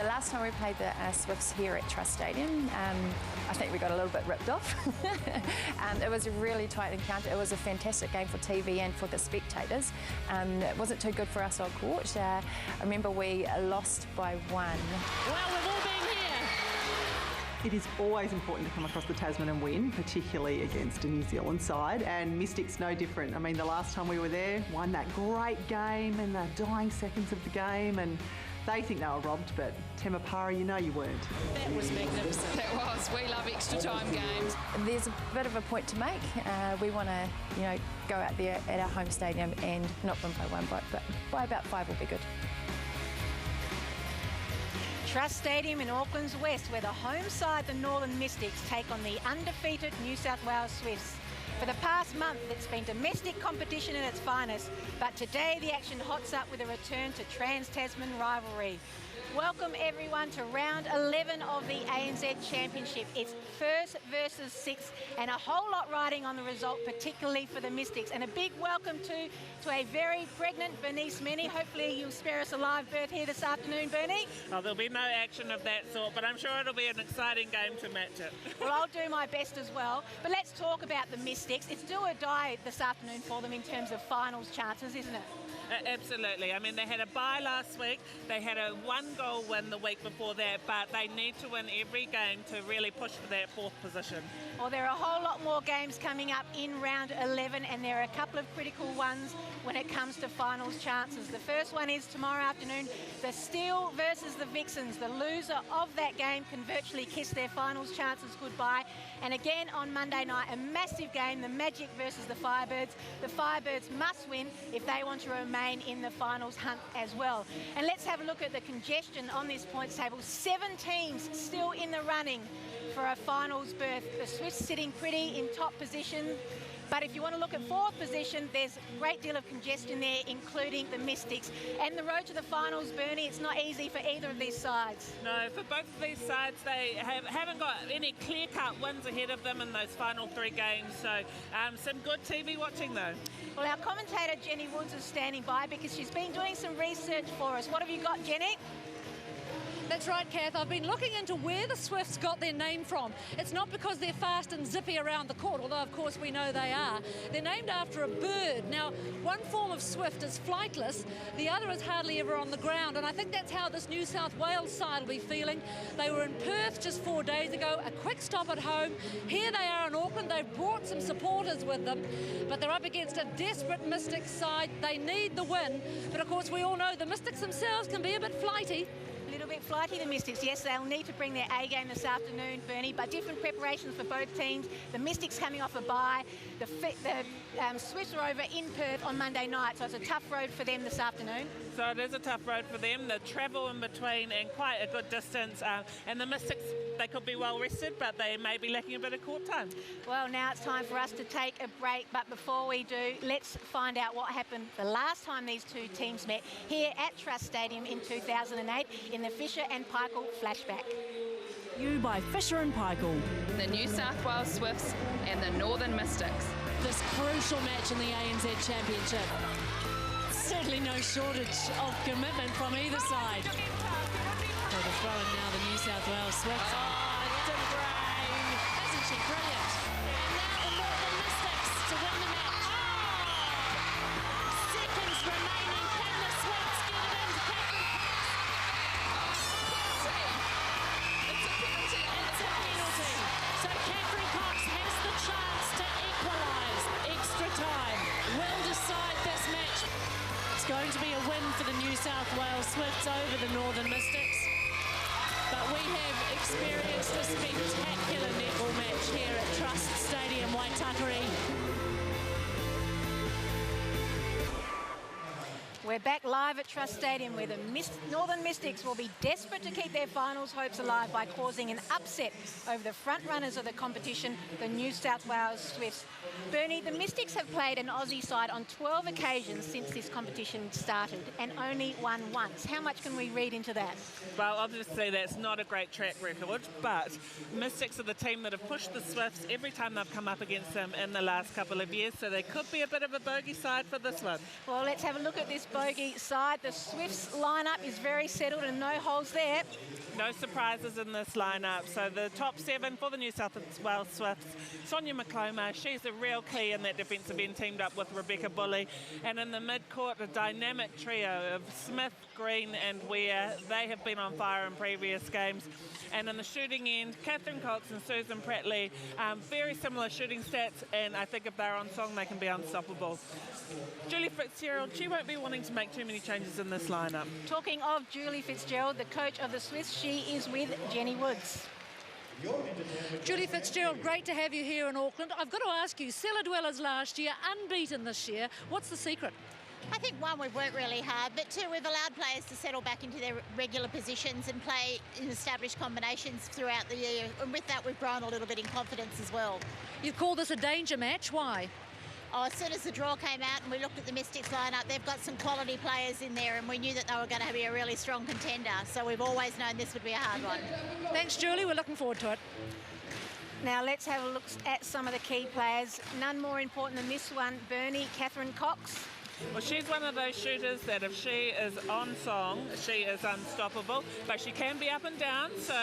last time we played the Swifts here at Trust Stadium, I think we got a little bit ripped off. It was a really tight encounter. It was a fantastic game for TV and for the spectators. It wasn't too good for us on court. I remember we lost by 1. Well, we've all been here. It is always important to come across the Tasman and win, particularly against a New Zealand side, and Mystics no different. I mean, the last time we were there, won that great game in the dying seconds of the game, and they think they were robbed, but Temapara, you know you weren't. That was magnificent. That was. We love extra time games. There's a bit of a point to make. We want to, go out there at our home stadium and not win by 1, but by about 5 will be good. Trust Stadium in Auckland's west, where the home side, the Northern Mystics, take on the undefeated New South Wales Swifts. For the past month, it's been domestic competition at its finest, but today the action hots up with a return to Trans-Tasman rivalry. Welcome everyone to round 11 of the ANZ Championship. It's first versus sixth, and a whole lot riding on the result, particularly for the Mystics. And a big welcome to a very pregnant Bernice Meni. Hopefully you'll spare us a live berth here this afternoon, Bernie. Oh, there'll be no action of that sort, but I'm sure it'll be an exciting game to match it. Well, I'll do my best as well. But let's talk about the Mystics. It's do or die this afternoon for them in terms of finals chances, isn't it? Absolutely. I mean, they had a bye last week. They had a 1-goal win the week before that, but they need to win every game to really push for that 4th position. Well, there are a whole lot more games coming up in round 11, and there are a couple of critical ones when it comes to finals chances. The first one is tomorrow afternoon, the Steel versus the Vixens. The loser of that game can virtually kiss their finals chances goodbye. And again on Monday night, a massive game, the Magic versus the Firebirds. The Firebirds must win if they want to remain in the finals hunt as well. And let's have a look at the congestion on this points table. 7 teams still in the running for a finals berth. The Swifts sitting pretty in top position. But if you want to look at 4th position, there's a great deal of congestion there, including the Mystics. And the road to the finals, Bernie, it's not easy for either of these sides. No, for both of these sides, they haven't got any clear-cut wins ahead of them in those final 3 games. So some good TV watching, though. Well, our commentator, Jenny Woods, is standing by because she's been doing some research for us. What have you got, Jenny? That's right, Kath. I've been looking into where the Swifts got their name from. It's not because they're fast and zippy around the court, although of course we know they are. They're named after a bird. Now, one form of Swift is flightless, the other is hardly ever on the ground, and I think that's how this New South Wales side will be feeling. They were in Perth just 4 days ago, a quick stop at home. Here they are in Auckland. They've brought some supporters with them, but they're up against a desperate Mystics side. They need the win, but of course we all know the Mystics themselves can be a bit flighty. A little bit flighty, the Mystics. Yes, they'll need to bring their A game this afternoon, Bernie, but different preparations for both teams. The Mystics coming off a bye. The Swifts are over in Perth on Monday night, so it's a tough road for them this afternoon. So it is a tough road for them. The travel in between and quite a good distance. And the Mystics, they could be well rested, but they may be lacking a bit of court time. Well, now it's time for us to take a break, but before we do, let's find out what happened the last time these two teams met here at Trust Stadium in 2008 in the Fisher and Paykel flashback. You by Fisher and Paykel. The New South Wales Swifts and the Northern Mystics. This crucial match in the ANZ Championship. Certainly no shortage of commitment from either side. So the throw in now, the New South Wales Swifts. Isn't she brilliant? And now the Northern Mystics to win the match. Seconds remaining. Can the Swifts get it into Catherine Cox? It's a penalty. It's a penalty. So Catherine Cox has the chance to equalise. Extra time will decide this match. It's going to be a win for the New South Wales Swifts over the Northern Mystics. But we have experienced a spectacular netball match here at Trust Stadium, Waitakere. We're back live at Trust Stadium, where the Northern Mystics will be desperate to keep their finals hopes alive by causing an upset over the front runners of the competition, the New South Wales Swifts. Bernie, the Mystics have played an Aussie side on 12 occasions since this competition started and only won once. How much can we read into that? Well, obviously that's not a great track record, but Mystics are the team that have pushed the Swifts every time they've come up against them in the last couple of years, so they could be a bit of a bogey side for this one. Well, let's have a look at this bogey side. The Swifts lineup is very settled and no holes there. No surprises in this lineup. So the top 7 for the New South Wales Swifts. Sonia McCloma, she's a real key in that defensive end, teamed up with Rebecca Bully. And in the mid-court, a dynamic trio of Smith, Green and Ware. They have been on fire in previous games. And in the shooting end, Catherine Cox and Susan Prattley, very similar shooting stats, and I think if they're on song, they can be unstoppable. Julie Fitzgerald, she won't be wanting to make too many changes in this lineup. Talking of Julie Fitzgerald, the coach of the Swifts, she is with Jenny Woods. Julie Fitzgerald, great to have you here in Auckland. I've got to ask you, cellar dwellers last year, unbeaten this year. What's the secret? I think, one, we've worked really hard, but two, we've allowed players to settle back into their regular positions and play in established combinations throughout the year. And with that, we've grown a little bit in confidence as well. You call this a danger match. Why? Oh, as soon as the draw came out and we looked at the Mystics lineup, they've got some quality players in there and we knew that they were going to be a really strong contender. So we've always known this would be a hard one. Thanks, Julie. We're looking forward to it. Now let's have a look at some of the key players. None more important than this one, Bernie, Catherine Cox. Well, she's one of those shooters that if she is on song, she is unstoppable, but she can be up and down, so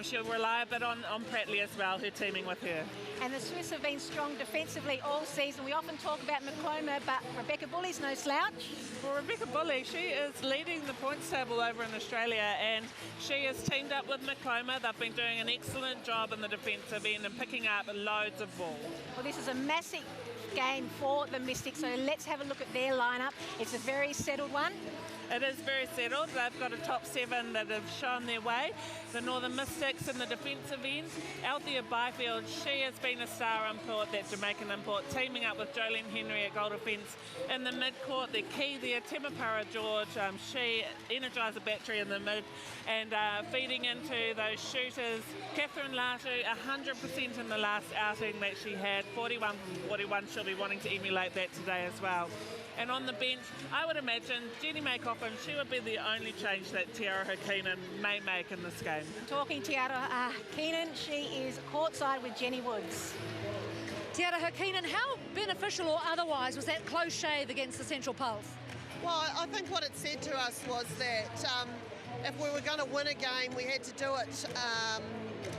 she'll rely a bit on Prattley as well, who's teaming with her. And the Swifts have been strong defensively all season. We often talk about McCloma, but Rebecca Bully's no slouch. Well, Rebecca Bully, she is leading the points table over in Australia, and she is teamed up with McCloma. They've been doing an excellent job in the defensive end and picking up loads of ball. Well, this is a massive game for the Mystics, so let's have a look at their lineup. It's a very settled one. It is very settled. They've got a top 7 that have shown their way. The Northern Mystics in the defensive end. Althea Byfield, she has been a star import, that Jamaican import, teaming up with Jolene Henry at goal defence. In the mid-court, the key there, Temapara George, she energized the battery in the mid and feeding into those shooters. Catherine Latu, 100% in the last outing that she had, 41 from 41. She'll be wanting to emulate that today as well. And on the bench, I would imagine Jenny Maycoffin, she would be the only change that Tiara Hukinen may make in this game. Talking Tiara Keenan, she is courtside with Jenny Woods. Tiara Hukinen, how beneficial or otherwise was that close shave against the Central Pulse? Well, I think what it said to us was that if we were going to win a game, we had to do it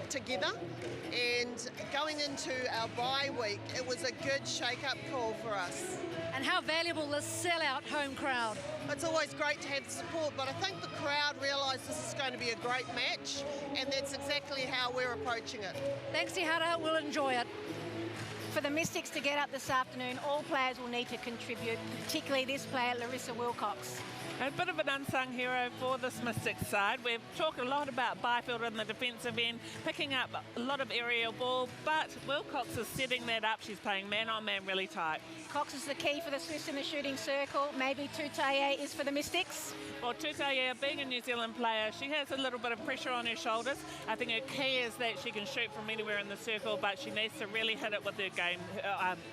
together. And going into our bye week, it was a good shake-up call for us. And how valuable this sell-out home crowd? It's always great to have the support, but I think the crowd realised this is going to be a great match, and that's exactly how we're approaching it. Thanks, Tihara. We'll enjoy it. For the Mystics to get up this afternoon, all players will need to contribute, particularly this player, Larissa Wilcox. A bit of an unsung hero for this Mystics side. We've talked a lot about Byfield in the defensive end, picking up a lot of aerial ball, but Wilcox is setting that up. She's playing man-on-man really tight. Cox is the key for the Swifts in the shooting circle. Maybe Tutaye is for the Mystics. Well, Tutaye, being a New Zealand player, she has a little bit of pressure on her shoulders. I think her key is that she can shoot from anywhere in the circle, but she needs to really hit it with her game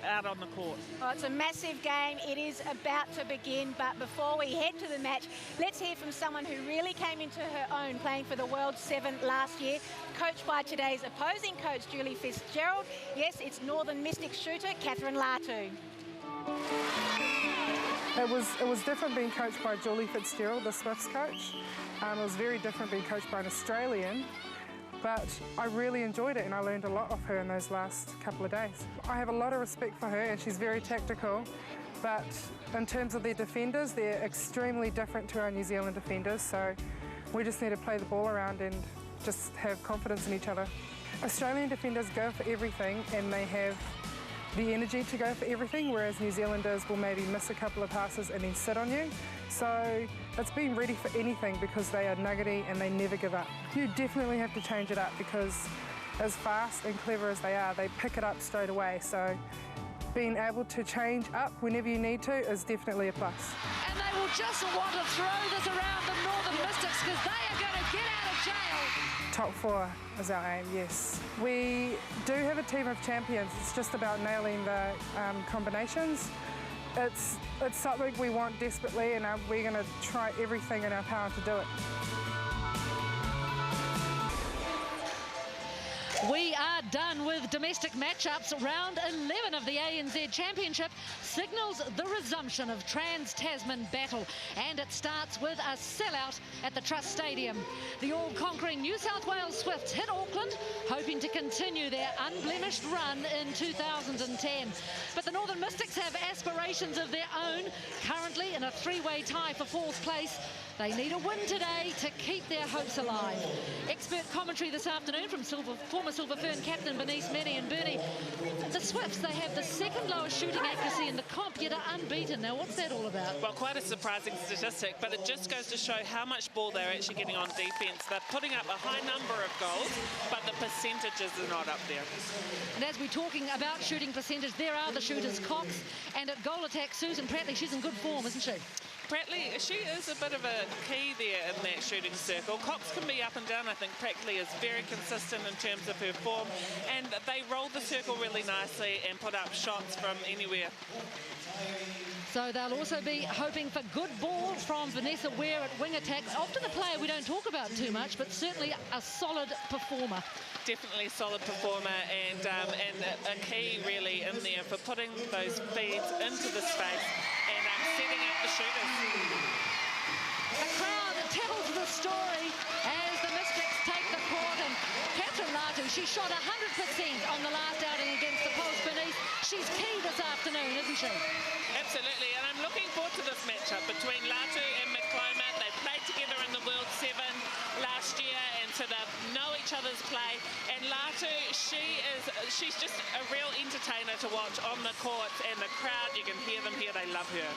out on the court. Well, it's a massive game. It is about to begin, but before we head to the match, let's hear from someone who really came into her own playing for the World 7 last year, coached by today's opposing coach, Julie Fitzgerald. Yes, it's Northern Mystics shooter, Catherine Latu. It was different being coached by Julie Fitzgerald, the Swifts coach. It was very different being coached by an Australian, but I really enjoyed it and I learned a lot of her in those last couple of days. I have a lot of respect for her and she's very tactical, but in terms of their defenders, they're extremely different to our New Zealand defenders, so we just need to play the ball around and just have confidence in each other. Australian defenders go for everything and they have the energy to go for everything, whereas New Zealanders will maybe miss a couple of passes and then sit on you. So it's being ready for anything because they are nuggety and they never give up. You definitely have to change it up because as fast and clever as they are, they pick it up straight away. So being able to change up whenever you need to is definitely a plus. And they will just want to throw this around the Northern Mystics because they are going to get out of jail. Top 4 is our aim, yes. We do have a team of champions. It's just about nailing the combinations. It's something we want desperately and we're going to try everything in our power to do it. We are done with domestic matchups. Round 11 of the ANZ Championship signals the resumption of Trans-Tasman battle, and it starts with a sellout at the Trust Stadium. The all-conquering New South Wales Swifts hit Auckland, hoping to continue their unblemished run in 2010. But the Northern Mystics have aspirations of their own, currently in a three-way tie for fourth place. They need a win today to keep their hopes alive. Expert commentary this afternoon from former Silver Fern captain Bernice Menny and Bernie. The Swifts, they have the second lowest shooting accuracy in the comp, yet are unbeaten. Now, what's that all about? Well, quite a surprising statistic, but it just goes to show how much ball they're actually getting on defence. They're putting up a high number of goals, but the percentages are not up there. And as we're talking about shooting percentage, there are the shooters, Cox, and at goal attack, Susan Prattley. She's in good form, isn't she? Prattley, she is a bit of a key there in that shooting circle. Cox can be up and down. I think Prattley is very consistent in terms of her form, and they roll the circle really nicely and put up shots from anywhere. So they'll also be hoping for good ball from Vanessa Ware at wing attack. Often a player we don't talk about too much, but certainly a solid performer. Definitely a solid performer, and a key really in there for putting those feeds into the space and setting up the shooters. The crowd tells the story as the Mystics take the court, and Catherine Latu, she shot 100% on the last outing against the Pulse Beneath. She's key this afternoon, isn't she? Absolutely, and I'm looking forward to this matchup between Latu and McClymont. They played together in the World 7 last year, and so they know each other's play. And Latu, she's just a real entertainer to watch on the court, and the crowd, you can hear them here, they love her.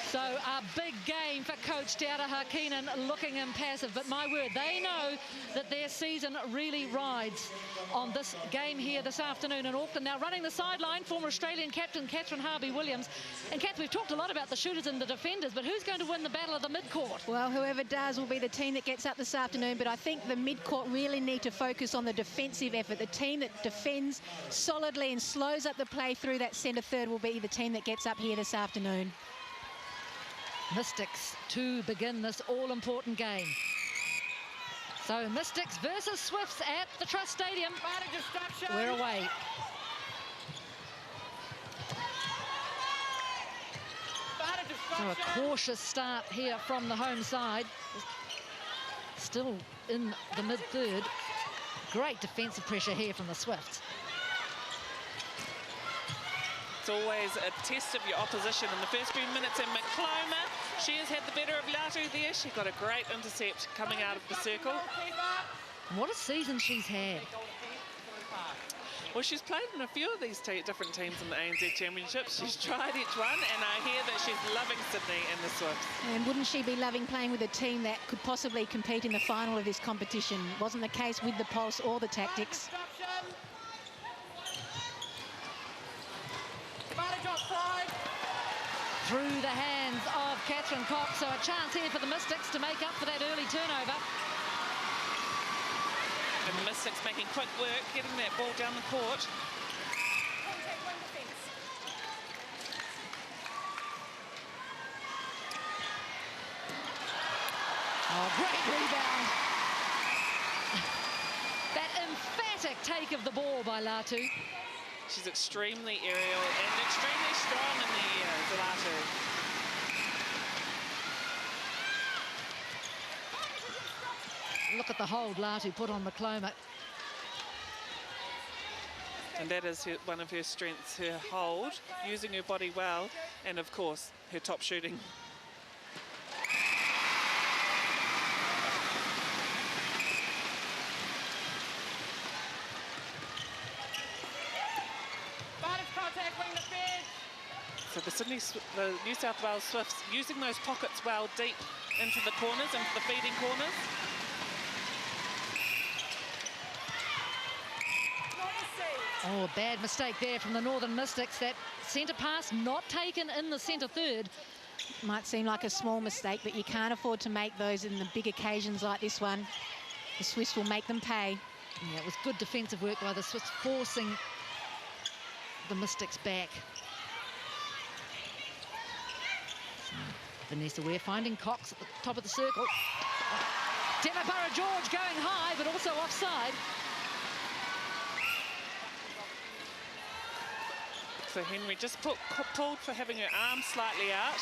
So a big game for Coach Te Ara Hakinen, looking impassive. But my word, they know that their season really rides on this game here this afternoon in Auckland. Now running the sideline, former Australian captain Catherine Harvey-Williams. And Kath, we've talked a lot about the shooters and the defenders, but who's going to win the battle of the midcourt? Well, whoever does will be the team that gets up this afternoon, but I think the midcourt really need to focus on the defensive effort. The team that defends solidly and slows up the play through that centre third will be the team that gets up here this afternoon. Mystics to begin this all-important game. So Mystics versus Swifts at the Trust Stadium. We're away. So a cautious start here from the home side. Still in the mid-third. Great defensive pressure here from the Swifts. It's always a test of your opposition in the first few minutes, and McClymont, she has had the better of Latu there. She got a great intercept coming out of the circle. What a season she's had. Well, she's played in a few of these different teams in the ANZ Championships. She's tried each one, and I hear that she's loving Sydney and the Swifts. And wouldn't she be loving playing with a team that could possibly compete in the final of this competition? Wasn't the case with the Pulse or the Tactics. Through the hands of Catherine Cox, so a chance here for the Mystics to make up for that early turnover. And the Mystics making quick work, getting that ball down the court. Oh, great rebound. That emphatic take of the ball by Latu. She's extremely aerial and extremely strong in the air, Latu. Look at the hold Latu put on McClymont. And that is one of her strengths, her hold, using her body well, and of course, her top shooting. So the New South Wales Swifts using those pockets well deep into the corners, into the feeding corners. Oh, a bad mistake there from the Northern Mystics. That centre pass not taken in the centre third. Might seem like a small mistake, but you can't afford to make those in the big occasions like this one. The Swifts will make them pay. Yeah, it was good defensive work by the Swifts, forcing the Mystics back. Vanessa Ware finding Cox at the top of the circle. Temapara George going high, but also offside. for Henry. Just pulled for having her arm slightly out.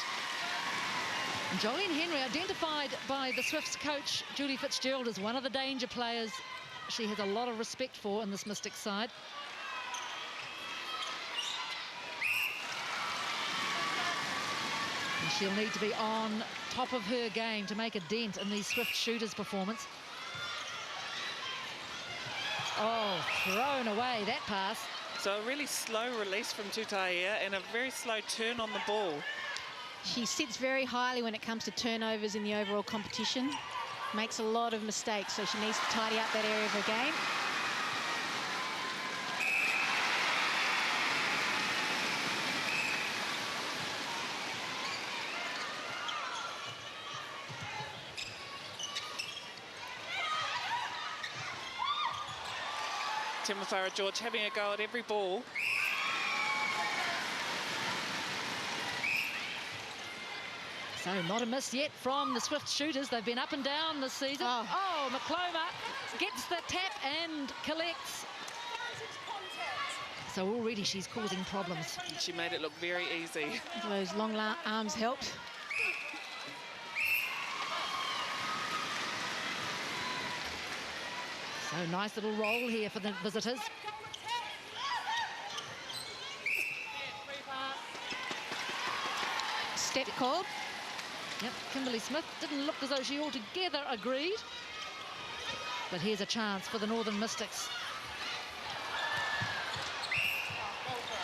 Jolene Henry, identified by the Swifts coach, Julie Fitzgerald, as one of the danger players she has a lot of respect for in this Mystics side. And she'll need to be on top of her game to make a dent in these Swift shooters' performance. Oh, thrown away that pass. So a really slow release from Tutaia and a very slow turn on the ball. She sits very highly when it comes to turnovers in the overall competition. Makes a lot of mistakes, so she needs to tidy up that area of her game. Timothy George having a go at every ball. So not a miss yet from the Swift shooters. They've been up and down this season. Oh, McCloma gets the tap and collects. So already she's causing problems. She made it look very easy. Those long arms helped. So nice little roll here for the visitors. Step called. Yep, Kimberly Smith didn't look as though she altogether agreed. But here's a chance for the Northern Mystics.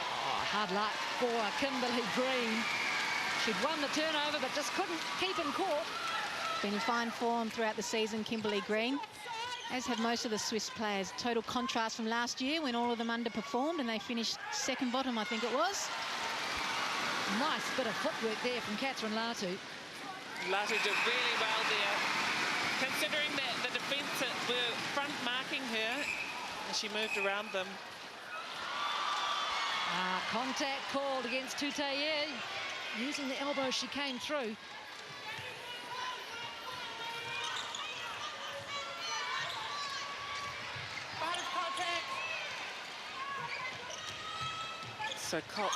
Oh, hard luck for Kimberly Green. She'd won the turnover, but just couldn't keep in court. Been in fine form throughout the season, Kimberly Green, as have most of the Swiss players. Total contrast from last year when all of them underperformed and they finished second bottom, I think it was. Nice bit of footwork there from Catherine Latu. Latu did really well there, considering that the defence were front marking her and she moved around them. Contact called against Tutaia, using the elbow she came through. So Cox.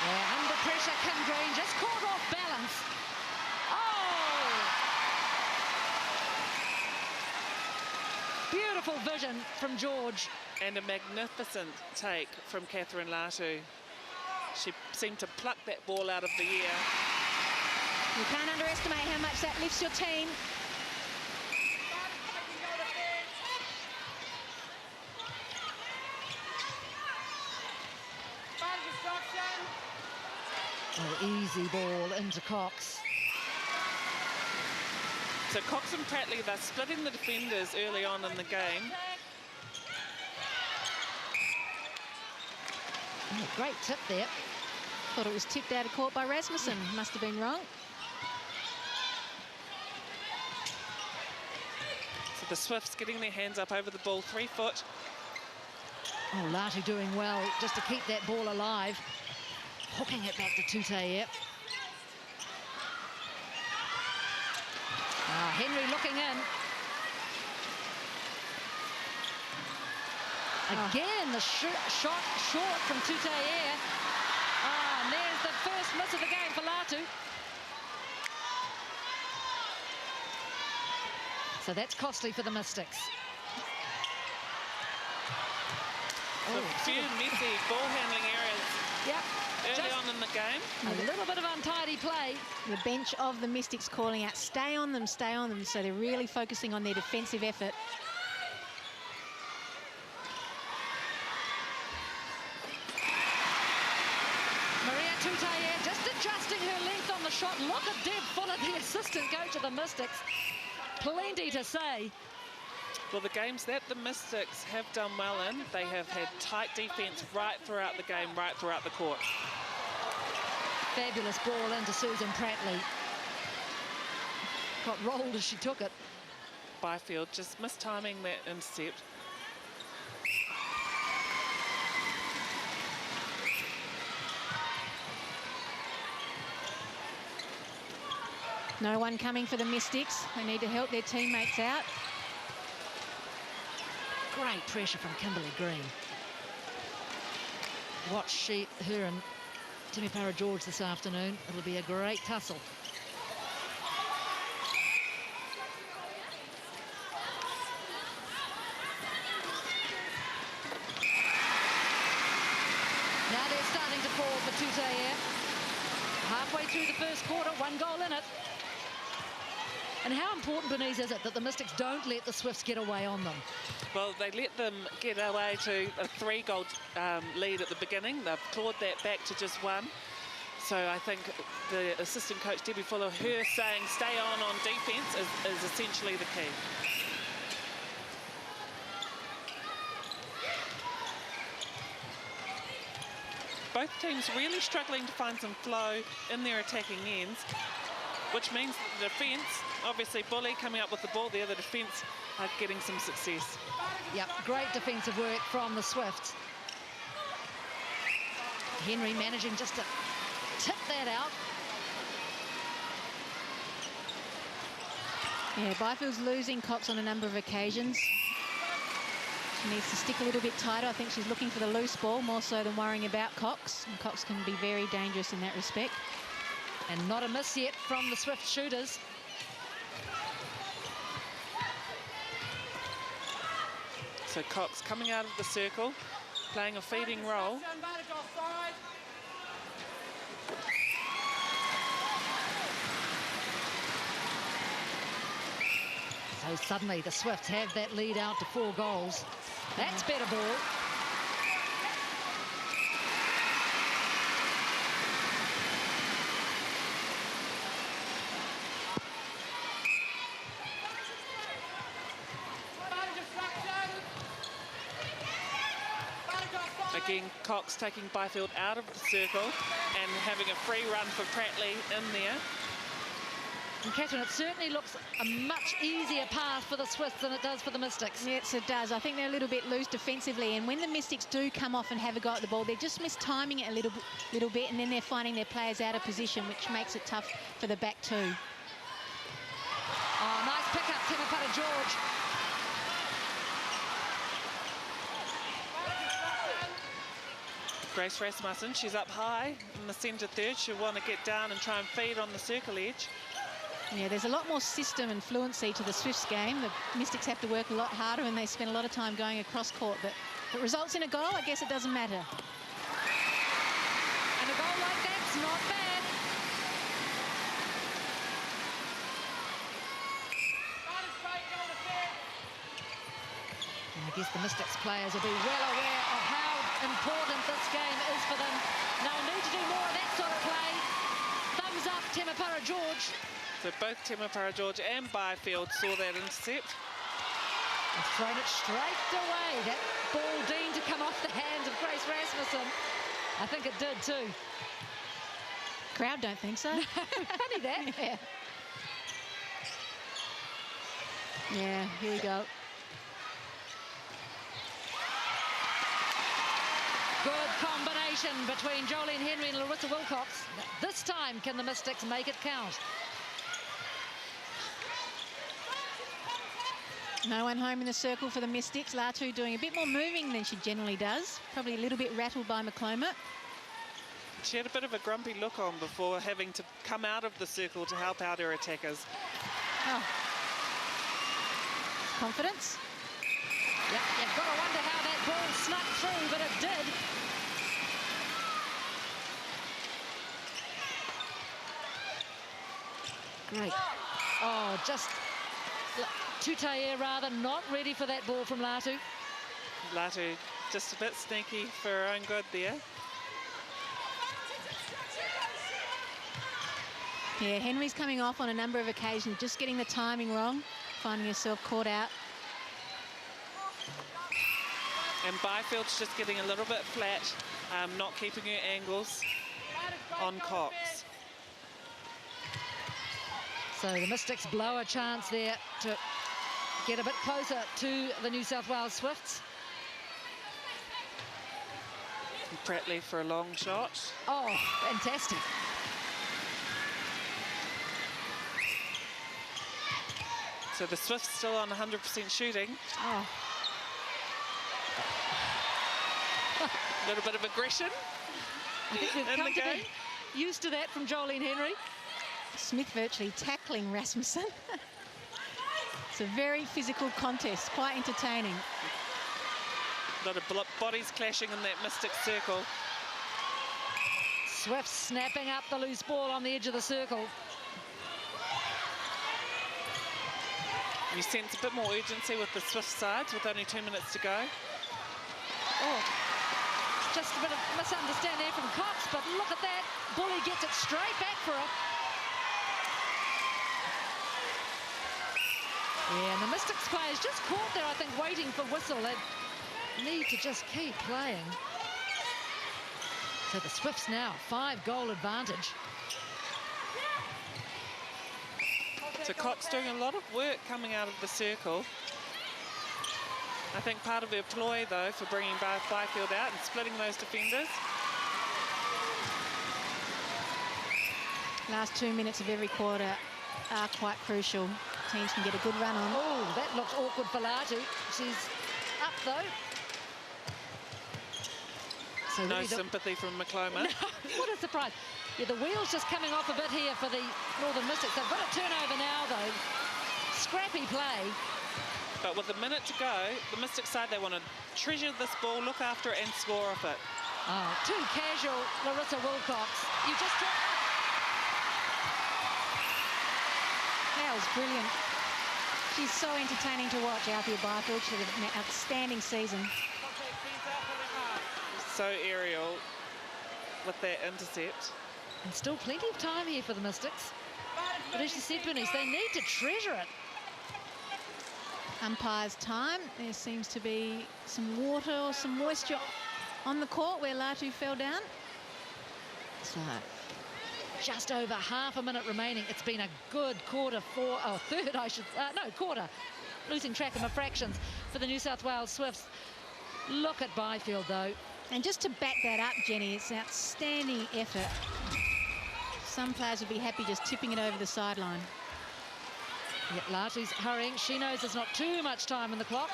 Yeah, under pressure, Kim Green just caught off balance. Oh! Beautiful vision from George. And a magnificent take from Catherine Latu. She seemed to pluck that ball out of the air. You can't underestimate how much that lifts your team. Oh, easy ball into Cox. So Cox and Pratley, they're splitting the defenders early on in the game. Oh, great tip there. Thought it was tipped out of court by Rasmussen. Must have been wrong. So the Swifts getting their hands up over the ball, 3 foot. Oh, Latu doing well just to keep that ball alive. Hooking it back to Tutaia. Henry looking in. Again, the shot short from Tutaia. And there's the first miss of the game for Latu. So that's costly for the Mystics. A few messy ball handling errors. Yep. Early on in the game. A little bit of untidy play. The bench of the Mystics calling out, stay on them, stay on them. So they're really focusing on their defensive effort. Maria Tutaia just adjusting her length on the shot. Look at Deb Fuller, the assistant coach of the Mystics. Plenty to say. Well, the games that the Mystics have done well in, they have had tight defence right throughout the game, right throughout the court. Fabulous ball into Susan Pratley. Got rolled as she took it. Byfield just mistiming that intercept. No one coming for the Mystics. They need to help their teammates out. Great pressure from Kimberly Green. watch her and Timmy Para-George this afternoon. It'll be a great tussle. Now they're starting to fall for Tutaia. Halfway through the first quarter, 1 goal in it. And how important, Bernice, is it that the Mystics don't let the Swifts get away on them? Well, they let them get away to a 3-goal lead at the beginning. They've clawed that back to just 1. So I think the assistant coach, Debbie Fuller, her saying stay on defence is essentially the key. Both teams really struggling to find some flow in their attacking ends, which means that the defence, obviously Bully coming up with the ball there, the defence are getting some success. Yep, great defensive work from the Swifts. Henry managing just to tip that out. Yeah, Byfield's losing Cox on a number of occasions. She needs to stick a little bit tighter. I think she's looking for the loose ball more so than worrying about Cox. And Cox can be very dangerous in that respect. And not a miss yet from the Swift shooters. So Cox coming out of the circle, playing a feeding role. So suddenly the Swifts have that lead out to 4 goals. That's better ball. Again, Cox taking Byfield out of the circle and having a free run for Prattley in there. And Catherine, it certainly looks a much easier path for the Swifts than it does for the Mystics. Yes, it does. I think they're a little bit loose defensively, and when the Mystics do come off and have a go at the ball, they're just mistiming it a little bit, and then they're finding their players out of position, which makes it tough for the back two. Oh, nice pick-up, Timmy Para-George. Grace Rasmussen, she's up high in the centre third. She'll want to get down and try and feed on the circle edge. Yeah, there's a lot more system and fluency to the Swifts game. The Mystics have to work a lot harder and they spend a lot of time going across court. But if it results in a goal, I guess it doesn't matter. And a goal like that's not bad. And I guess the Mystics players will be well aware of how important this game is for them. Now need to do more of that sort of play. Thumbs up, Timmy Para-George. So both Timmy Para-George and Byfield saw that intercept. And thrown it straight away. That ball deemed to come off the hands of Grace Rasmussen. I think it did too. Crowd don't think so. Funny that. Yeah. Yeah, here we go. Good combination between Jolene Henry and Larissa Wilcox. This time, can the Mystics make it count? No one home in the circle for the Mystics. Latu doing a bit more moving than she generally does. Probably a little bit rattled by McClomert. She had a bit of a grumpy look on before having to come out of the circle to help out her attackers. Oh. Confidence. Yep, you've got to wonder how that ball snuck through, but it did. Great. Oh, just Tutaia rather not ready for that ball from Latu. Latu just a bit sneaky for her own good there. Yeah, Henry's coming off on a number of occasions, just getting the timing wrong, finding herself caught out. And Byfield's just getting a little bit flat, not keeping her angles on Cox. So the Mystics blow a chance there to get a bit closer to the New South Wales Swifts. Prattley for a long shot. Oh, fantastic. So the Swifts still on 100% shooting. Oh. A little bit of aggression I think we've in come the to game. be used to that from Jolene Henry. Smith virtually tackling Rasmussen. It's a very physical contest, quite entertaining. A lot of bodies clashing in that Mystic circle. Swift snapping up the loose ball on the edge of the circle. You sense a bit more urgency with the Swift sides with only 2 minutes to go. Oh, just a bit of misunderstanding there from Cox, but look at that. Bully gets it straight back for her. Yeah, and the Mystics players just caught there, I think, waiting for whistle. They need to just keep playing. So the Swifts now, 5-goal advantage. So Cox doing a lot of work coming out of the circle. I think part of her ploy, though, for bringing Byfield out and splitting those defenders. Last 2 minutes of every quarter are quite crucial. Teams can get a good run on. Oh, that looks awkward for Latu. She's up, though. So No really sympathy from McCloma. No, what a surprise. Yeah, the wheel's just coming off a bit here for the Northern Mystics. They've got a turnover now, though. Scrappy play. But with a minute to go, the Mystic side, they want to treasure this ball, look after it and score off it. Oh, too casual, Larissa Wilcox. You just... That was brilliant. She's so entertaining to watch, Althea Byfield. She had an outstanding season. So aerial with that intercept. And still plenty of time here for the Mystics. But as you said, Bernice, they need to treasure it. Umpire's time. There seems to be some water or some moisture on the court where Latu fell down. So just over half a minute remaining. It's been a good quarter quarter. Losing track of my fractions for the New South Wales Swifts. Look at Byfield, though. And just to back that up, Jenny, it's an outstanding effort. Some players would be happy just tipping it over the sideline. Yet Latu's hurrying. She knows there's not too much time on the clock.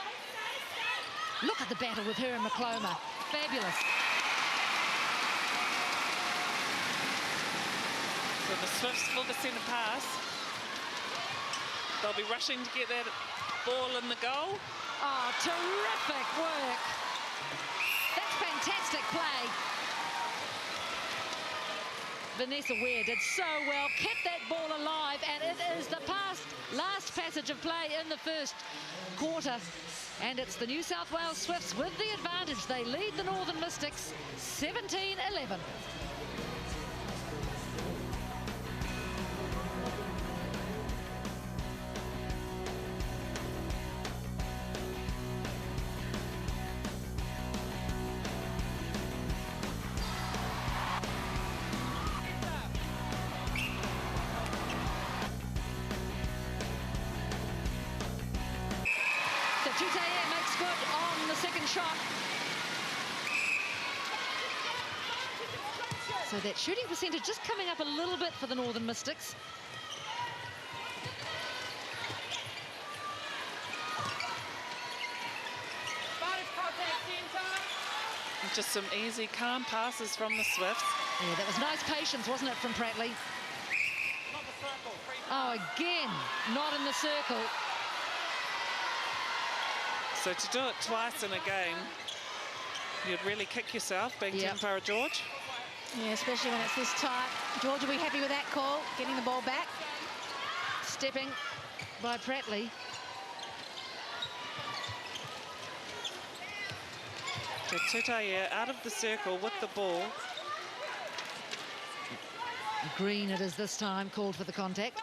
Look at the battle with her and McCloma. Fabulous. So the Swifts for the centre pass. They'll be rushing to get that ball in the goal. Oh, terrific work. That's fantastic play. Vanessa Ware did so well, kept that ball alive, and it is the last passage of play in the first quarter. And it's the New South Wales Swifts with the advantage. They lead the Northern Mystics 17-11. So that shooting percentage just coming up a little bit for the Northern Mystics. Just some easy, calm passes from the Swifts. Yeah, that was nice patience, wasn't it, from Prattley? Oh, again, not in the circle. So to do it twice in a game, you'd really kick yourself, being Tim Farah-George. Yeah, especially when it's this tight. George will be happy with that call, getting the ball back. Stepping by Prattley. So Tutaia out of the circle with the ball. Green it is this time, called for the contact.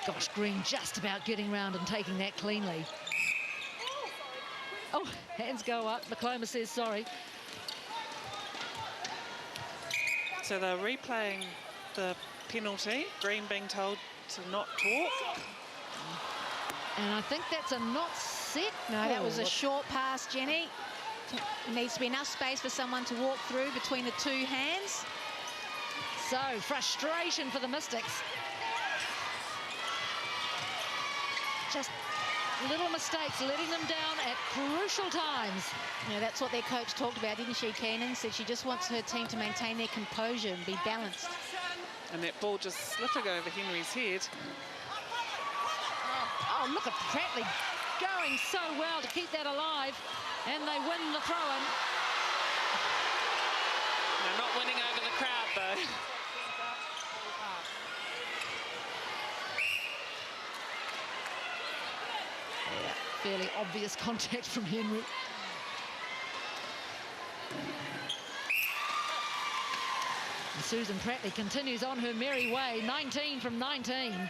Gosh, Green just about getting round and taking that cleanly. Oh, hands go up. McCloma says sorry. So they're replaying the penalty. Green being told to not talk. And I think that's a not set. No, that was a short pass, Jenny. There needs to be enough space for someone to walk through between the two hands. So, frustration for the Mystics. Just little mistakes, letting them down at crucial times. Yeah, that's what their coach talked about, didn't she, Keenan? Said she just wants her team to maintain their composure and be balanced. And that ball just slipping over Henry's head. Oh, look at Pratley going so well to keep that alive. And they win the throw-in. They're not winning over the crowd, though. Yeah, fairly obvious contact from Henry. And Susan Pratley continues on her merry way, 19 from 19.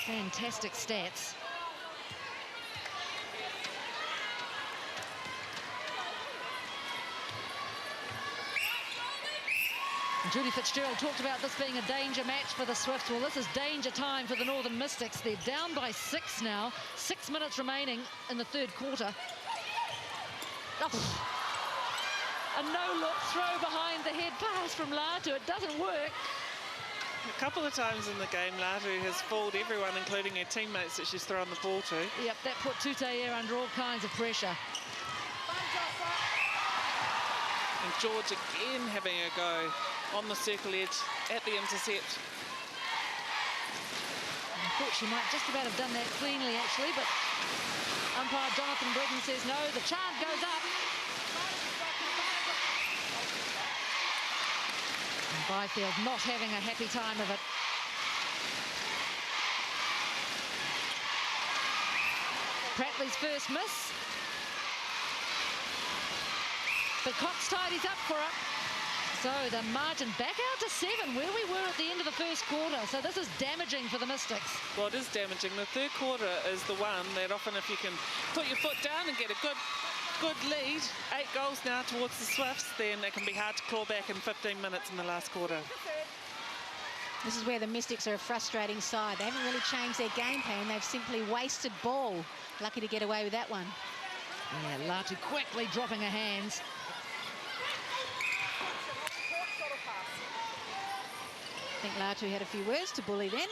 Fantastic stats. And Julie Fitzgerald talked about this being a danger match for the Swifts. Well, this is danger time for the Northern Mystics. They're down by 6 now. 6 minutes remaining in the third quarter. Oh. A no-look throw behind the head pass from Latu. It doesn't work. A couple of times in the game, Latu has fooled everyone, including her teammates that she's thrown the ball to. Yep, that put Tutaia under all kinds of pressure. And George again having a go on the circle edge at the intercept. I thought she might just about have done that cleanly, actually, but umpire Jonathan Britton says no. The chant goes up. And Byfield not having a happy time of it. Pratley's first miss. But Cox tidies up for it. So the margin back out to 7, where we were at the end of the first quarter. So this is damaging for the Mystics. Well, it is damaging. The third quarter is the one that often, if you can put your foot down and get a good lead, 8 goals now towards the Swifts, then it can be hard to claw back in 15 minutes in the last quarter. This is where the Mystics are a frustrating side. They haven't really changed their game plan. They've simply wasted ball. Lucky to get away with that one. Yeah, Latu quickly dropping her hands. I think Latu had a few words to Bully then.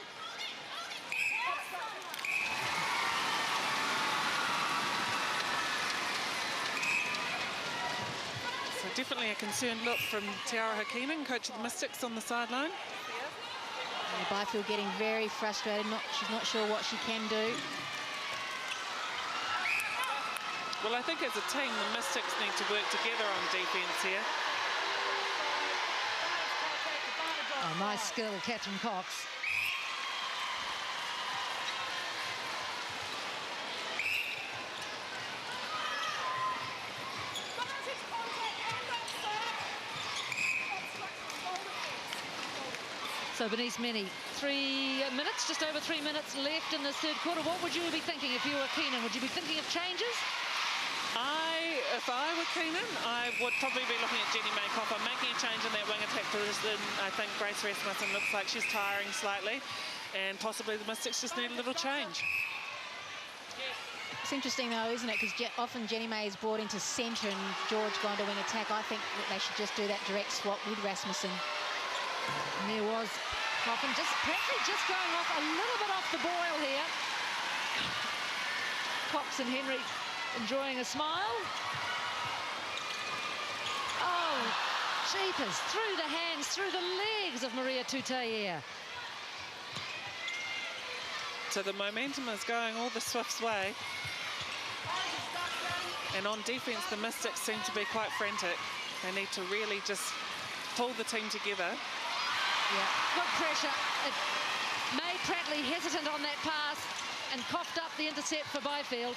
So definitely a concerned look from Tiara Hakinen, coach of the Mystics, on the sideline. And Byfield getting very frustrated. She's not sure what she can do. Well, I think as a team, the Mystics need to work together on defence here. Oh, nice skill, Catherine Cox. So Bernice Meni, 3 minutes, just over 3 minutes left in this third quarter. What would you be thinking if you were Keenan? Would you be thinking of changes? If I were Keenan, I would probably be looking at Jenny Maycoffer making a change in that wing attack position. I think Grace Rasmussen looks like she's tiring slightly, and possibly the Mystics just need a little change. It's interesting though, isn't it? Because often Jenny May is brought into centre and George gone to wing attack. I think that they should just do that direct swap with Rasmussen. And there was Coffin Pratley just going off a little bit off the boil here. Cox and Henry enjoying a smile. Oh, jeepers, through the hands, through the legs of Maria Tutaia. So the momentum is going all the Swifts' way. And on defence, the Mystics seem to be quite frantic. They need to really just pull the team together. Yeah, good pressure. It made Pratley hesitant on that pass and coughed up the intercept for Byfield.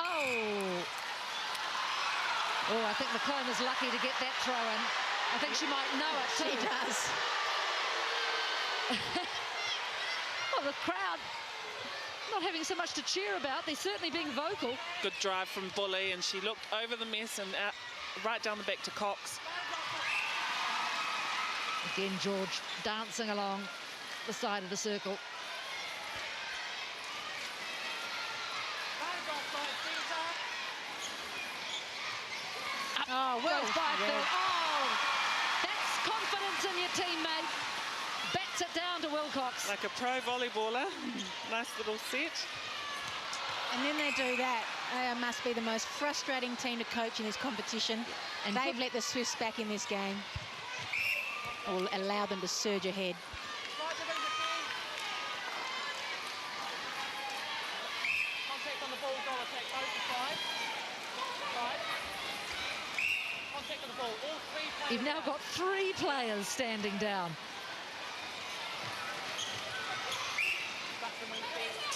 Oh, I think McComb is lucky to get that throw in. I think she might know it too. She does. Well, the crowd not having so much to cheer about. They're certainly being vocal. Good drive from Bully, and she looked over the mess and out, right down the back to Cox. Again, George dancing along the side of the circle. Oh, well, Byfield. Oh, that's confidence in your teammate. bats it down to Wilcox. Like a pro volleyballer. Nice little set. And then they do that. They must be the most frustrating team to coach in this competition. And they've let the Swifts back in this game, or allow them to surge ahead. Contact on the ball, goal attack, both to five. Contact on the ball, all three players. You've now got 3 players standing down.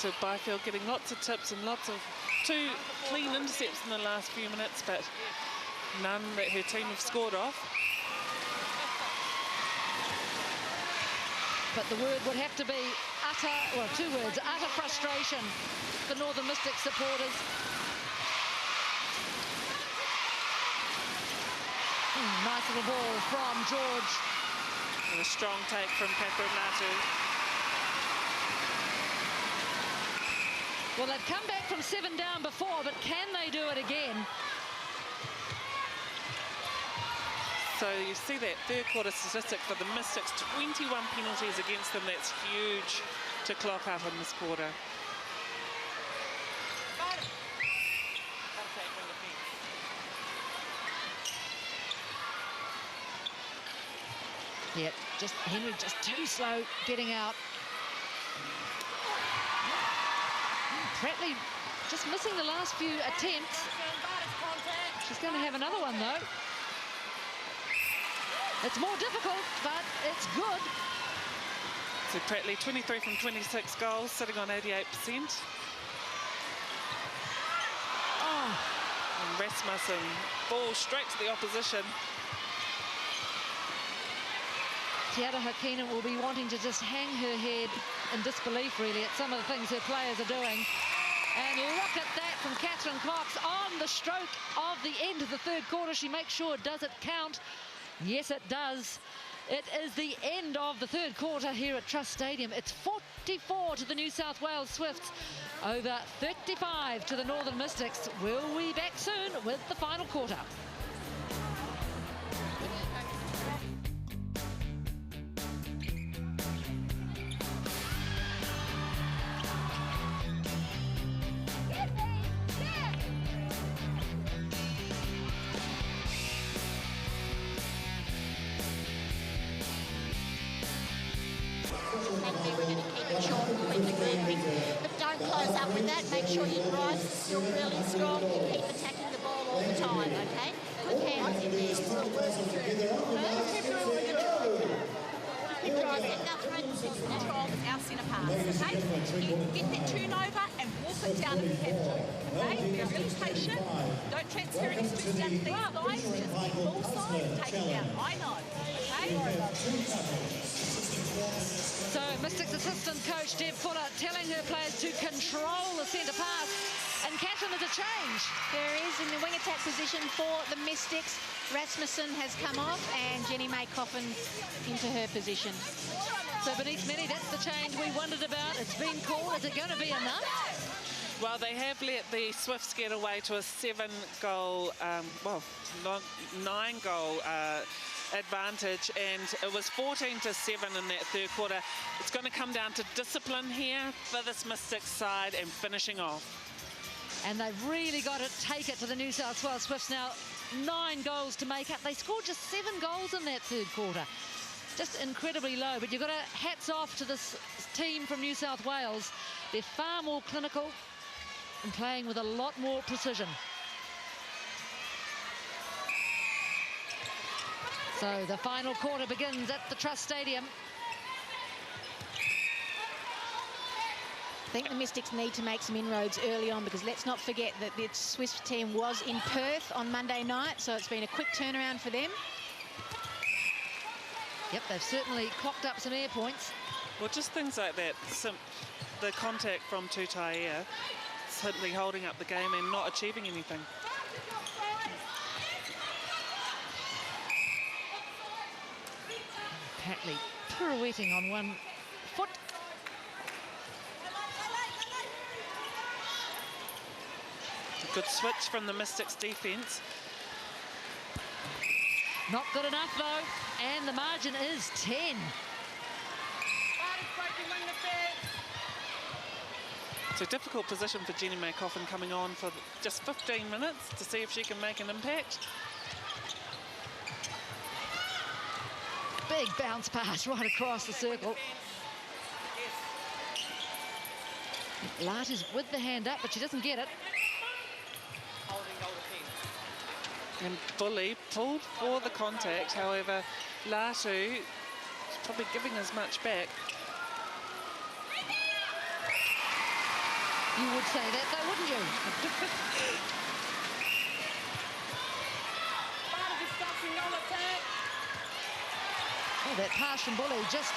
To Byfield getting lots of tips and lots of 2 clean intercepts in the last few minutes, but none that her team have scored off. But the word would have to be utter, well, 2 words, utter frustration for Northern Mystics supporters. Nice little ball from George. And a strong take from Catherine Latu. Well, they've come back from 7 down before, but can they do it again? So you see that third quarter statistic for the Mystics, 21 penalties against them. That's huge to clock up in this quarter. Yeah, just Henry just too slow getting out. Pratley just missing the last few attempts. She's going to have another one, though. It's more difficult, but it's good. So Pratley, 23 from 26 goals, sitting on 88%. Oh. And Rasmussen, ball straight to the opposition. Tiara Hakina will be wanting to just hang her head in disbelief, really, at some of the things her players are doing. And look at that from Catherine Cox on the stroke of the end of the third quarter. She makes sure, does it count? Yes, it does. It is the end of the third quarter here at Trust Stadium. It's 44 to the New South Wales Swifts, over 35 to the Northern Mystics. We'll be back soon with the final quarter. But don't close up with that. Make sure your drive's still really strong. Keep attacking the ball all the time, okay? Good hands in there. Keep driving. Control is our centre pass, okay? You get that turnover and walk it down if you have to, okay? Be really patient. Don't transfer any stress down to these guys. Just get ball side and take it down. I know, okay? So Mystics assistant coach Deb Fuller telling her players to control the centre pass. And Catherine, there's a change. There is in the wing attack position for the Mystics. Rasmussen has come off and Jenny May Coffin into her position. So Bernice Many, that's the change we wondered about. It's been called. Is it going to be enough? Well, they have let the Swifts get away to a 7-goal, 9-goal advantage, and it was 14-7 in that third quarter. It's going to come down to discipline here for this Mystics side and finishing off. And they've really got to take it to the New South Wales Swifts now. 9 goals to make up. They scored just 7 goals in that third quarter. Just incredibly low, but you've got to hats off to this team from New South Wales. They're far more clinical and playing with a lot more precision. So the final quarter begins at the Trust Stadium. I think the Mystics need to make some inroads early on, because let's not forget that the Swiss team was in Perth on Monday night, so it's been a quick turnaround for them. Yep, they've certainly clocked up some air points. Well, just things like that. The contact from Tutaia, simply holding up the game and not achieving anything. Pratley pirouetting on one foot. A good switch from the Mystics defence. Not good enough, though, and the margin is 10. It's a difficult position for Jenny May Coffin coming on for just 15 minutes to see if she can make an impact. Big bounce pass right across the circle. Latu's with the hand up, but she doesn't get it. And Bully pulled for the contact. However, Latu is probably giving as much back. You would say that, though, wouldn't you? Oh, that pass from Bully just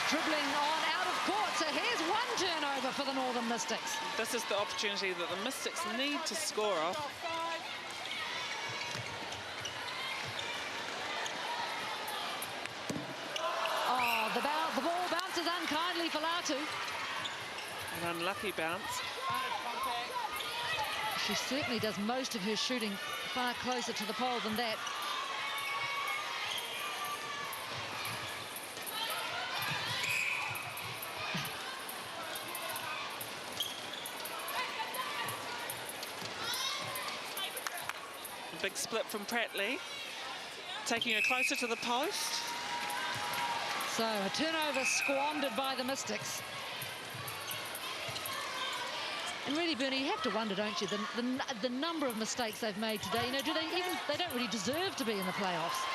dribbling on out of court. So here's one turnover for the Northern Mystics. This is the opportunity that the Mystics need to score off. Oh, the ball bounces unkindly for Latu. An unlucky bounce. She certainly does most of her shooting far closer to the pole than that. A big split from Pratley, taking her closer to the post. So a turnover squandered by the Mystics. And really, Bernie, you have to wonder, don't you, the number of mistakes they've made today. You know, they don't really deserve to be in the playoffs.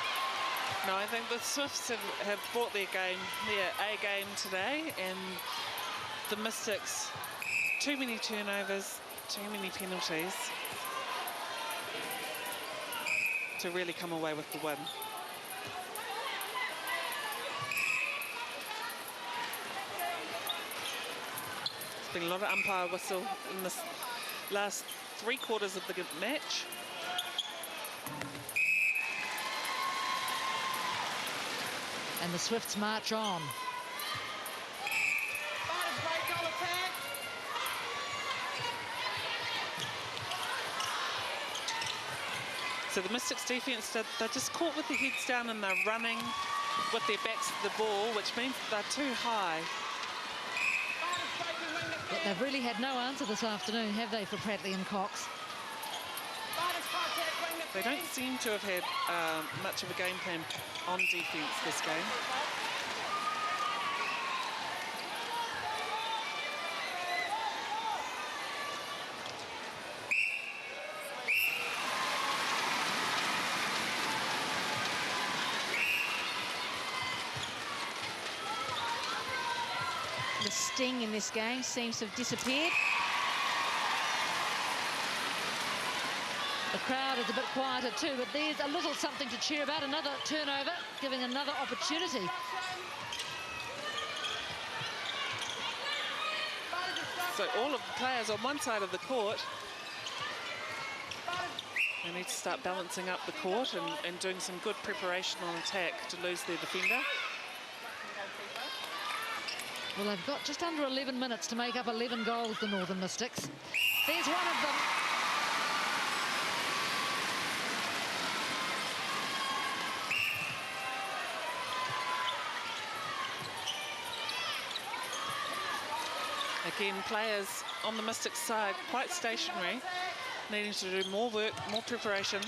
No, I think the Swifts have brought their A game today, and the Mystics, too many turnovers, too many penalties to really come away with the win. There's been a lot of umpire whistle in this last 3 quarters of the match. And the Swifts march on. So the Mystics defence, they're just caught with their heads down and they're running with their backs to the ball, which means they're too high. But they've really had no answer this afternoon, have they, for Pratley and Cox? They don't seem to have had much of a game plan on defence this game. The sting in this game seems to have disappeared. The crowd is a bit quieter too, but there's a little something to cheer about. Another turnover, giving another opportunity. So all of the players on one side of the court, they need to start balancing up the court and doing some good preparation on attack to lose their defender. Well, they've got just under 11 minutes to make up 11 goals, the Northern Mystics. There's one of them. Again, players on the Mystics side quite stationary, needing to do more work, more preparation,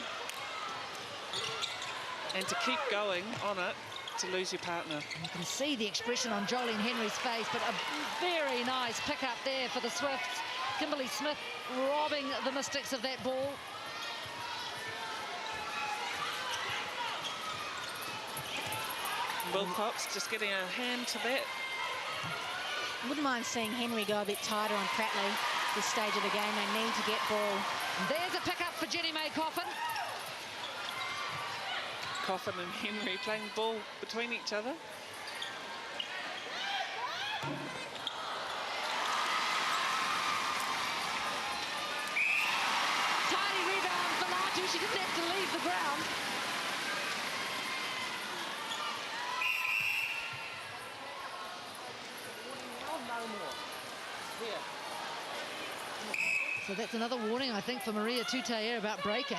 and to keep going on it to lose your partner. You can see the expression on Jolene Henry's face, but a very nice pick up there for the Swifts. Kimberly Smith robbing the Mystics of that ball. Wilcox just getting a hand to that. Wouldn't mind seeing Henry go a bit tighter on Pratley this stage of the game. They need to get ball. And there's a pick up for Jenny May Coffin. Coffin and Henry playing ball between each other. Tiny rebound for Latu. She didn't have to leave the ground. So that's another warning, I think, for Maria Tutayer about breaking.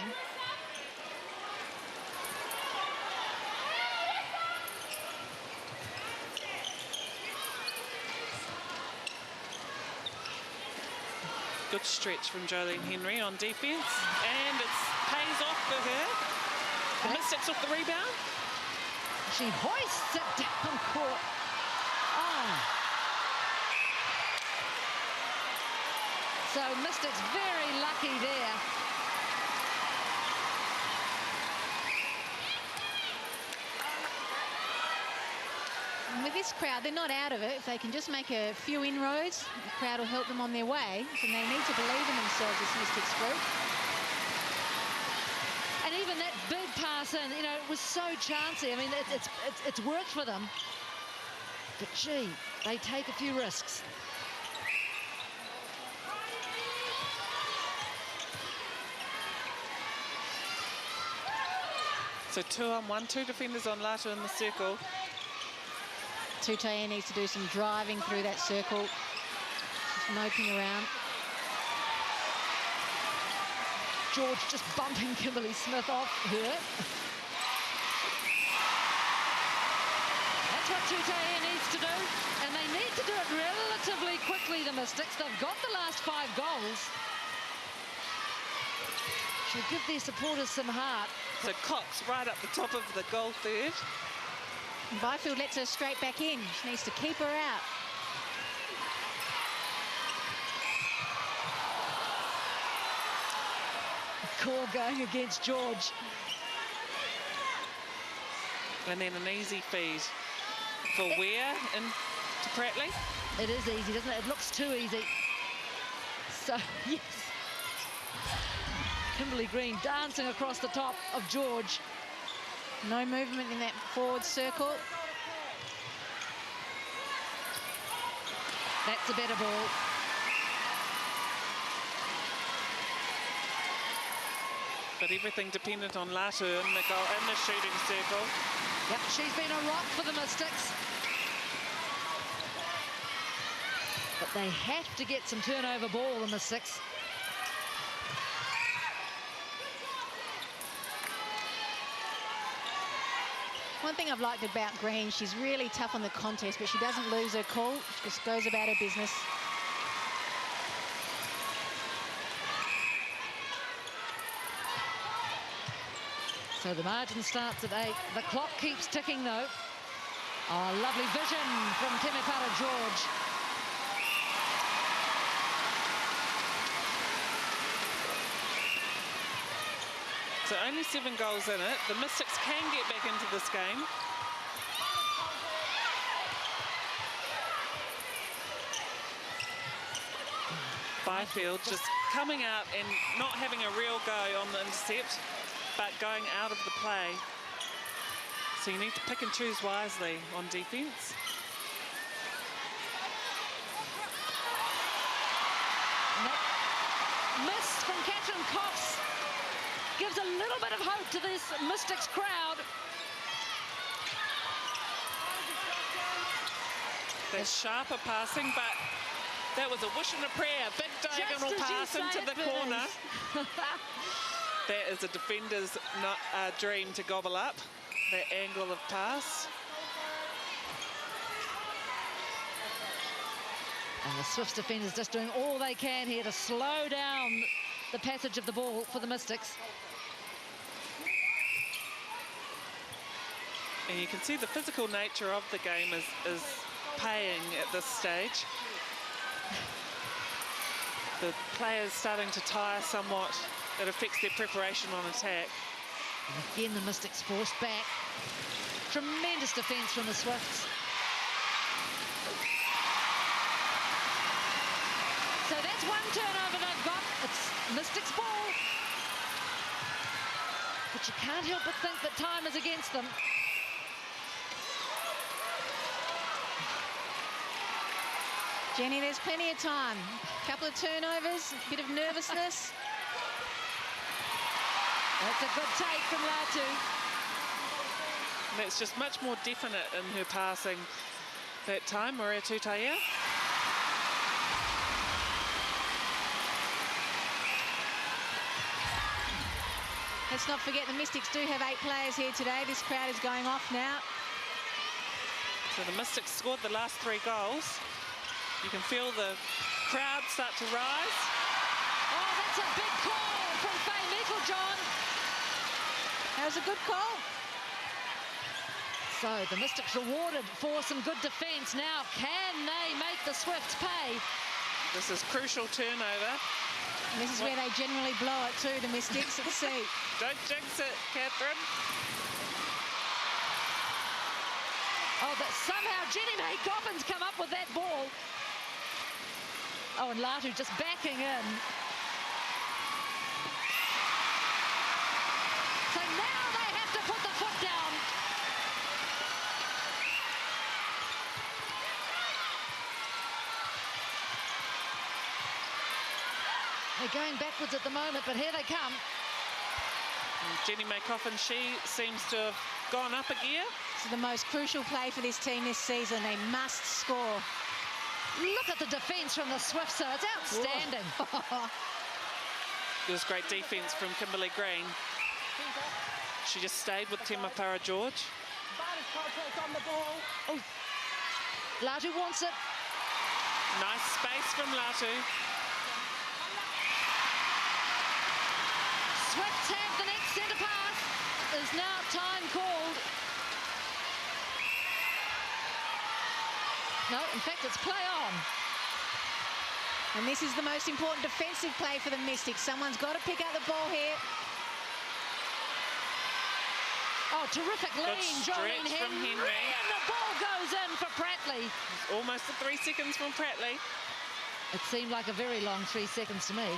Good stretch from Jolene Henry on defence, and it pays off for her. The Mystics off the rebound. She hoists it down court. Oh. So Mystics very lucky there. And with this crowd, they're not out of it. If they can just make a few inroads, the crowd will help them on their way. And they need to believe in themselves, this Mystics group. And even that big pass in, you know, it was so chancy. I mean, it's worked for them. But gee, they take a few risks. So 2-on-1, 2 defenders on Latu in the circle. Tutaia needs to do some driving through that circle. Just moping around. George just bumping Kimberly Smith off her. That's what Tutaia needs to do. And they need to do it relatively quickly, the Mystics. They've got the last 5 goals. Should give their supporters some heart. So Cox right up the top of the goal third. And Byfield lets her straight back in. She needs to keep her out. Core going against George. And then an easy feed for Weir and to Prattley. It is easy, doesn't it? It looks too easy. So, yes. Kimberly Green dancing across the top of George. No movement in that forward circle. That's a better ball. But everything dependent on Latu in the goal in the shooting circle. Yep, she's been a rock for the Mystics. But they have to get some turnover ball, the Mystics. One thing I've liked about Green, she's really tough on the contest, but she doesn't lose her cool. She just goes about her business. So the margin starts at 8. The clock keeps ticking, though. Oh, lovely vision from Temepara George. So only 7 goals in it. The Mystics can get back into this game. Byfield just coming out and not having a real go on the intercept, but going out of the play. So you need to pick and choose wisely on defence. Miss from Catherine Cox gives a little bit of hope to this Mystics crowd. That's sharper passing, but that was a wish and a prayer. Big diagonal pass into the corner. That is a defender's dream to gobble up, that angle of pass. And the Swifts defenders just doing all they can here to slow down the passage of the ball for the Mystics. And you can see the physical nature of the game is paying at this stage. The players starting to tire somewhat. It affects their preparation on attack. And again, the Mystics forced back. Tremendous defence from the Swifts. So that's one turnover they've got. It's Mystics ball. But you can't help but think that time is against them. Jenny, there's plenty of time. A couple of turnovers, a bit of nervousness. That's a good take from Latu. That's just much more definite in her passing that time, Maria Tutaia. Let's not forget the Mystics do have 8 players here today. This crowd is going off now. So the Mystics scored the last 3 goals. You can feel the crowd start to rise. Oh, that's a big call from Faye Meiklejohn. That was a good call. So the Mystics rewarded for some good defence. Now, can they make the Swifts pay? This is crucial turnover. And this is where they generally blow it too, the Mystics at sea. Don't jinx it, Catherine. Oh, but somehow Jenny May Coffin's come up with that ball. Oh, and Latu just backing in. So now they have to put the foot down. They're going backwards at the moment, but here they come. Jenny May Coffin, she seems to have gone up a gear. It's the most crucial play for this team this season. They must score. Look at the defence from the Swifts, so it's outstanding. It was great defence from Kimberly Green. She just stayed with Temapara George. Oh, Latu wants it. Nice space from Latu. Swifts have the next centre pass. Is now time called. No, in fact, it's play on. And this is the most important defensive play for the Mystics. Someone's got to pick up the ball here. Oh, terrific lean, Jolene from Henry. Henry. And the ball goes in for Pratley. It's almost the 3 seconds from Pratley. It seemed like a very long 3 seconds to me.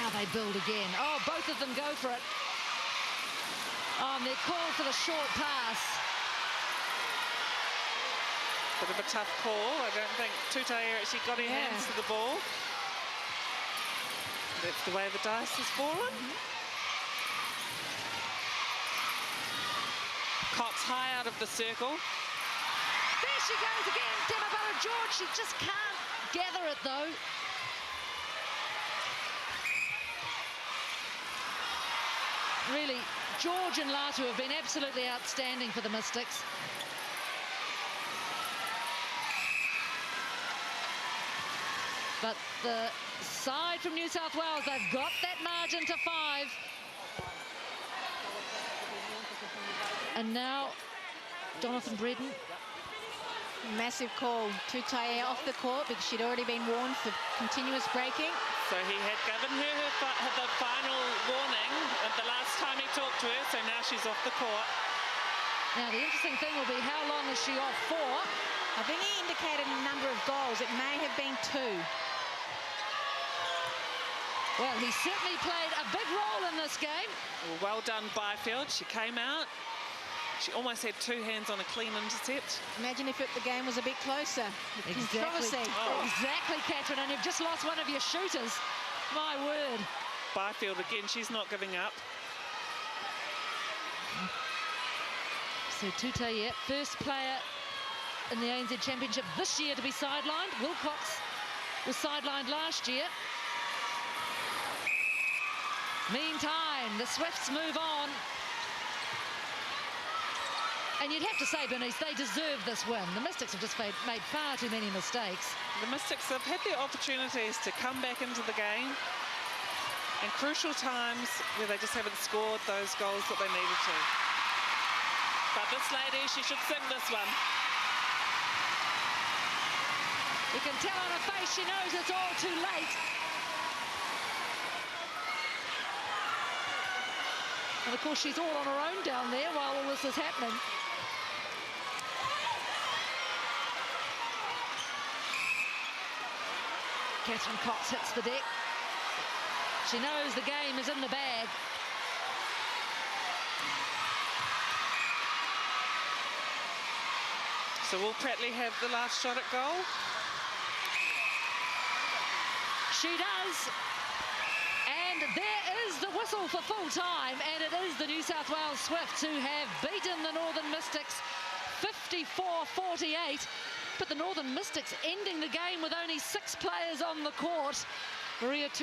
Now they build again. Oh, both of them go for it. Oh, and they're called for the short pass. Bit of a tough call. I don't think Tutaia actually got her hands to the ball. That's the way the dice has fallen. Cox high out of the circle. There she goes again, Temapara George. She just can't gather it, though. Really, George and Latu have been absolutely outstanding for the Mystics. But the side from New South Wales, they've got that margin to 5. And now, Jonathan Bredon. Massive call. Tutaia off the court because she'd already been warned for continuous breaking. So he had given her the final warning at the last time he talked to her, so now she's off the court. Now, the interesting thing will be how long is she off for? I think he indicated a number of goals. It may have been 2. Well, he certainly played a big role in this game. Well done, Byfield. She came out. She almost had 2 hands on a clean intercept. Imagine if the game was a bit closer. Exactly. Oh. Exactly, Catherine. And you've just lost one of your shooters. My word. Byfield again, she's not giving up. So Tutaia, first player in the ANZ Championship this year to be sidelined. Wilcox was sidelined last year. Meantime, the Swifts move on. And you'd have to say, Bernice, they deserve this win. The Mystics have just made far too many mistakes. The Mystics have had their opportunities to come back into the game in crucial times where they just haven't scored those goals that they needed to. But this lady, she should sing this one. You can tell on her face she knows it's all too late. And of course, she's all on her own down there while all this is happening. Catherine Cox hits the deck. She knows the game is in the bag. So will Pratley have the last shot at goal? She does. And there is the whistle for full time, and it is the New South Wales Swifts who have beaten the Northern Mystics 54-48. But the Northern Mystics ending the game with only 6 players on the court. Maria